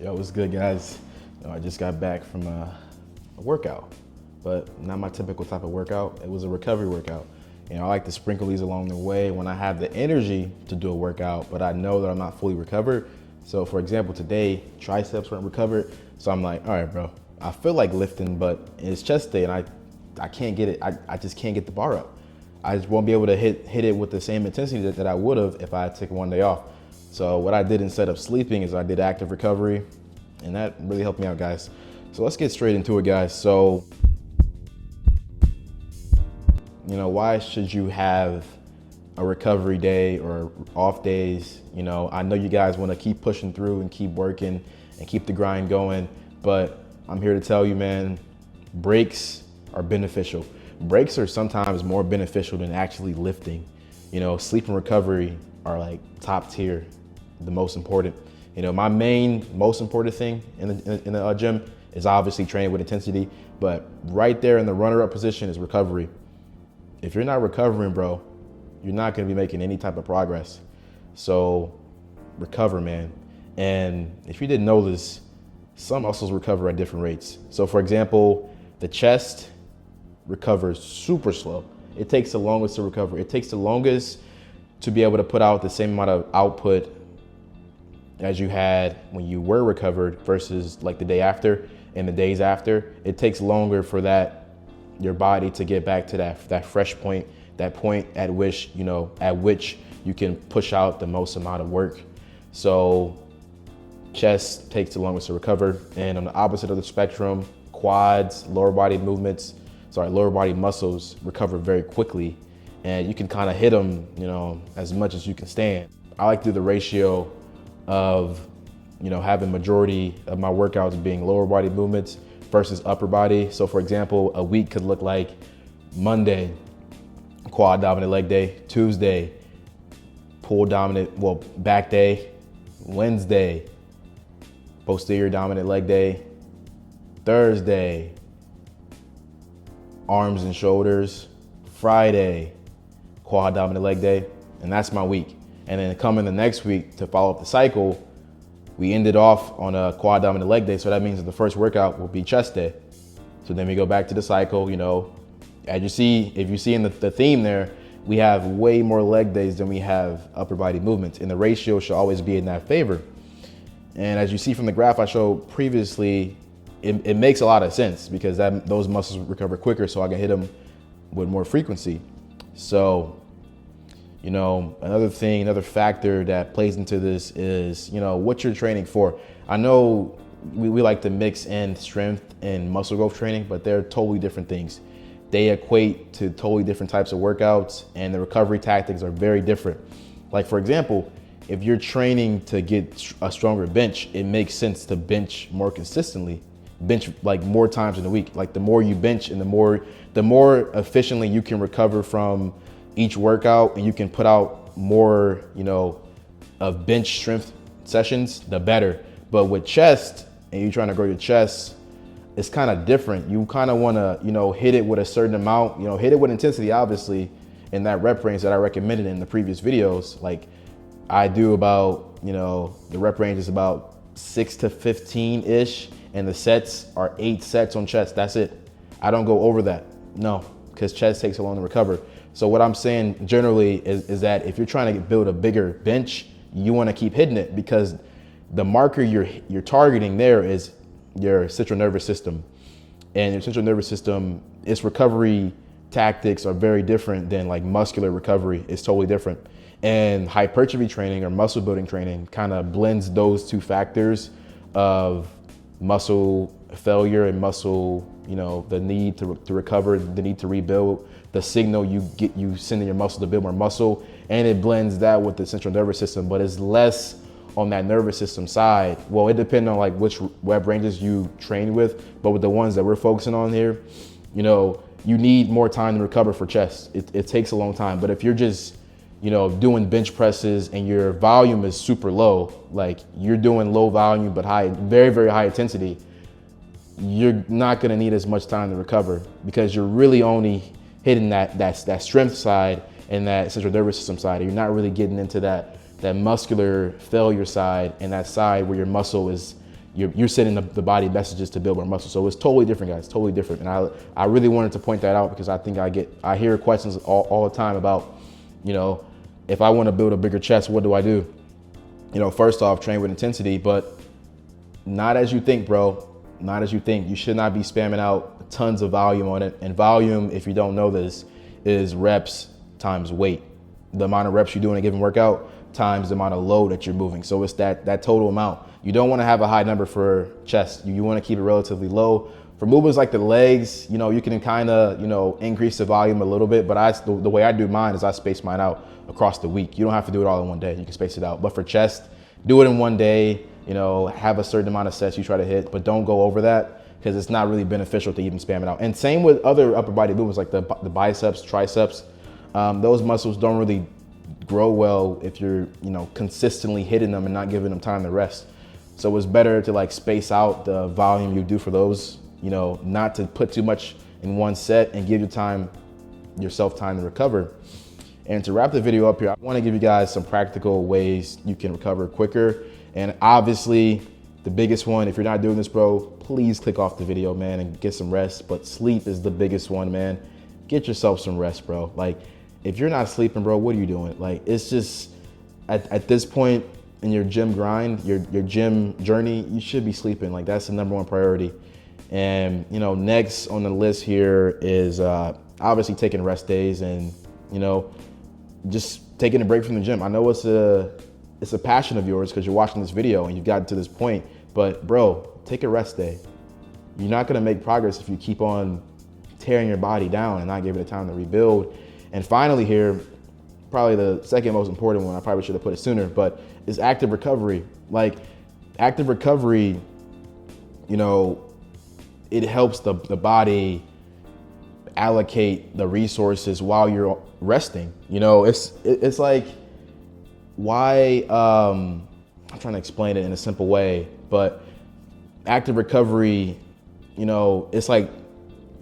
Yo, what's good, guys? I just got back from a workout, but not my typical type of workout. It was a recovery workout. I like to sprinkle these along the way when I have the energy to do a workout, but I know that I'm not fully recovered. So for example, today, triceps weren't recovered. So I'm like, all right, bro, I feel like lifting, but it's chest day and I can't get it. I just can't get the bar up. I just won't be able to hit it with the same intensity that I would have if I had taken one day off. So what I did instead of sleeping is I did active recovery, and that really helped me out, guys. So let's get straight into it, guys. So, why should you have a recovery day or off days? I know you guys want to keep pushing through and keep working and keep the grind going, but I'm here to tell you, man, breaks are beneficial. Breaks are sometimes more beneficial than actually lifting. Sleep and recovery are like top tier, the most important. My most important thing in the gym is obviously training with intensity, but right there in the runner-up position is recovery. If you're not recovering, bro, you're not gonna be making any type of progress. So recover, man. And if you didn't know this, some muscles recover at different rates. So for example, the chest recovers super slow. It takes the longest to recover. It takes the longest to be able to put out the same amount of output as you had when you were recovered versus like the day after and the days after. It takes longer for your body to get back to that fresh point, that point at which you can push out the most amount of work. So chest takes the longest to recover. And on the opposite of the spectrum, quads, lower body muscles recover very quickly, and you can kind of hit them, as much as you can stand. I like to do the ratio of, having majority of my workouts being lower body movements versus upper body. So for example, a week could look like Monday, quad dominant leg day, Tuesday, back day, Wednesday, posterior dominant leg day, Thursday, arms and shoulders, Friday, quad dominant leg day, and that's my week. And then coming the next week to follow up the cycle, we ended off on a quad dominant leg day. So that means that the first workout will be chest day. So then we go back to the cycle, as you see, if you see in the theme there, we have way more leg days than we have upper body movements, and the ratio should always be in that favor. And as you see from the graph I showed previously, it makes a lot of sense because those muscles recover quicker, so I can hit them with more frequency. So, another factor that plays into this is, what you're training for. I know we like to mix in strength and muscle growth training, but they're totally different things. They equate to totally different types of workouts, and the recovery tactics are very different. Like for example, if you're training to get a stronger bench, it makes sense to bench more consistently. Bench like more times in a week. Like the more you bench and the more efficiently you can recover from each workout, and you can put out more, of bench strength sessions, the better. But with chest, and you're trying to grow your chest, it's kind of different. You kind of want to, hit it with a certain amount, hit it with intensity, obviously, in that rep range that I recommended in the previous videos. Like I do about, the rep range is about 6 to 15-ish, and the sets are 8 sets on chest. That's it. I don't go over that. No, because chest takes so long to recover. So what I'm saying generally is that if you're trying to build a bigger bench, you want to keep hitting it, because the marker you're targeting there is your central nervous system. And your central nervous system, its recovery tactics are very different than like muscular recovery. It's totally different. And hypertrophy training or muscle building training kind of blends those two factors of muscle failure and muscle, the need to recover, the need to rebuild, the signal you send in your muscle to build more muscle, and it blends that with the central nervous system, but it's less on that nervous system side. Well, it depends on like which rep ranges you train with, but with the ones that we're focusing on here, you need more time to recover for chest. It takes a long time. But if you're just, doing bench presses and your volume is super low, like you're doing low volume but very, very high intensity, you're not gonna need as much time to recover, because you're really only hitting that strength side and that central nervous system side. You're not really getting into that muscular failure side, and that side where your muscle is, you're sending the body messages to build more muscle. So it's totally different, guys, totally different. And I really wanted to point that out because I think I hear questions all the time about, you know, if I want to build a bigger chest, what do I do? You know, first off, train with intensity, but not as you think, bro. Not as you think. You should not be spamming out tons of volume on it. And volume, if you don't know this, is reps times weight. The amount of reps you do in a given workout times the amount of load that you're moving. So it's that total amount. You don't want to have a high number for chest. You want to keep it relatively low. For movements like the legs, you know, you can kind of, you know, increase the volume a little bit, but the way I do mine is I space mine out across the week. You don't have to do it all in one day. You can space it out. But for chest, do it in one day, you know, have a certain amount of sets you try to hit, but don't go over that because it's not really beneficial to even spam it out. And same with other upper body movements like the biceps, triceps. Those muscles don't really grow well if you're, you know, consistently hitting them and not giving them time to rest. So it's better to like space out the volume you do for those, you know, not to put too much in one set and give yourself time to recover. And to wrap the video up here, I want to give you guys some practical ways you can recover quicker. And obviously the biggest one, if you're not doing this, bro, please click off the video, man, and get some rest. But sleep is the biggest one, man. Get yourself some rest, bro. Like, if you're not sleeping, bro, what are you doing? Like, it's just, at this point in your gym grind, your gym journey, you should be sleeping. Like, that's the #1 priority. And, you know, next on the list here is obviously taking rest days and, you know, just taking a break from the gym. I know it's a passion of yours because you're watching this video and you've gotten to this point, but bro, take a rest day. You're not gonna make progress if you keep on tearing your body down and not giving it time to rebuild. And finally here, probably the second most important one, I probably should have put it sooner, but is active recovery. Like, active recovery, you know, it helps the body allocate the resources while you're resting. You know, it's like, why, I'm trying to explain it in a simple way, but active recovery, you know, it's like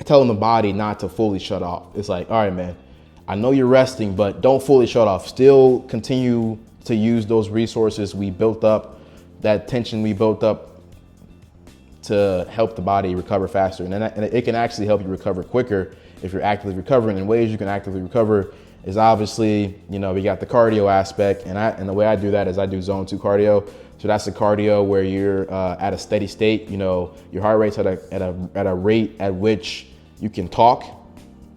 telling the body not to fully shut off. It's like, all right, man, I know you're resting, but don't fully shut off. Still continue to use those resources we built up, that tension we built up to help the body recover faster. And it can actually help you recover quicker if you're actively recovering. And ways you can actively recover is obviously, you know, we got the cardio aspect. And the way I do that is I do zone 2 cardio. So that's the cardio where you're at a steady state. You know, your heart rate's at a rate at which you can talk.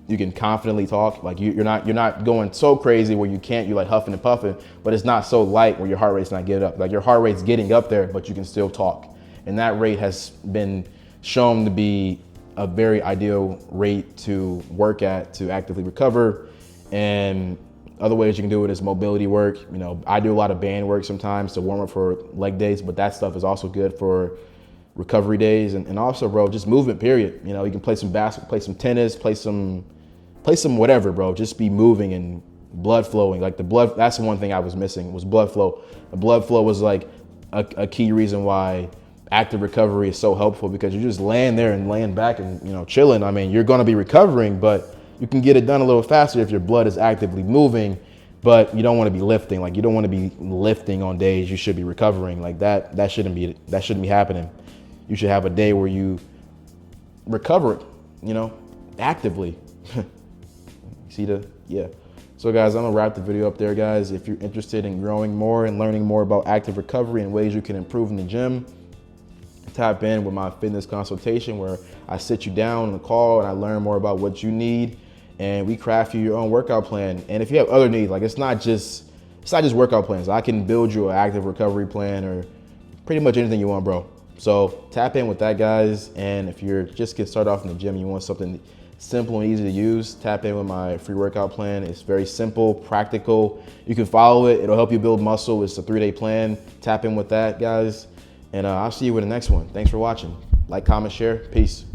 You can confidently talk. Like you're not going so crazy where you're like huffing and puffing, but it's not so light where your heart rate's not getting up. Like your heart rate's getting up there, but you can still talk. And that rate has been shown to be a very ideal rate to work at to actively recover. And other ways you can do it is mobility work. You know, I do a lot of band work sometimes to warm up for leg days, but that stuff is also good for recovery days. And also, bro, just movement, period. You know, you can play some basketball, play some tennis, play some whatever, bro. Just be moving and blood flowing. Like the blood, that's the one thing I was missing was blood flow. The blood flow was like a key reason why active recovery is so helpful, because you're just laying there and laying back and, you know, chilling. I mean, you're going to be recovering, but you can get it done a little faster if your blood is actively moving, but you don't want to be lifting. Like you don't want to be lifting on days you should be recovering. Like that shouldn't be happening. You should have a day where you recover, you know, actively. Yeah. So guys, I'm gonna wrap the video up there, guys. If you're interested in growing more and learning more about active recovery and ways you can improve in the gym, tap in with my fitness consultation where I sit you down on the call and I learn more about what you need and we craft you your own workout plan. And if you have other needs, like it's not just workout plans. I can build you an active recovery plan or pretty much anything you want, bro. So tap in with that, guys. And if you're just getting started off in the gym and you want something simple and easy to use, tap in with my free workout plan. It's very simple, practical. You can follow it. It'll help you build muscle. It's a 3-day plan. Tap in with that, guys. And I'll see you in the next one. Thanks for watching. Like, comment, share. Peace.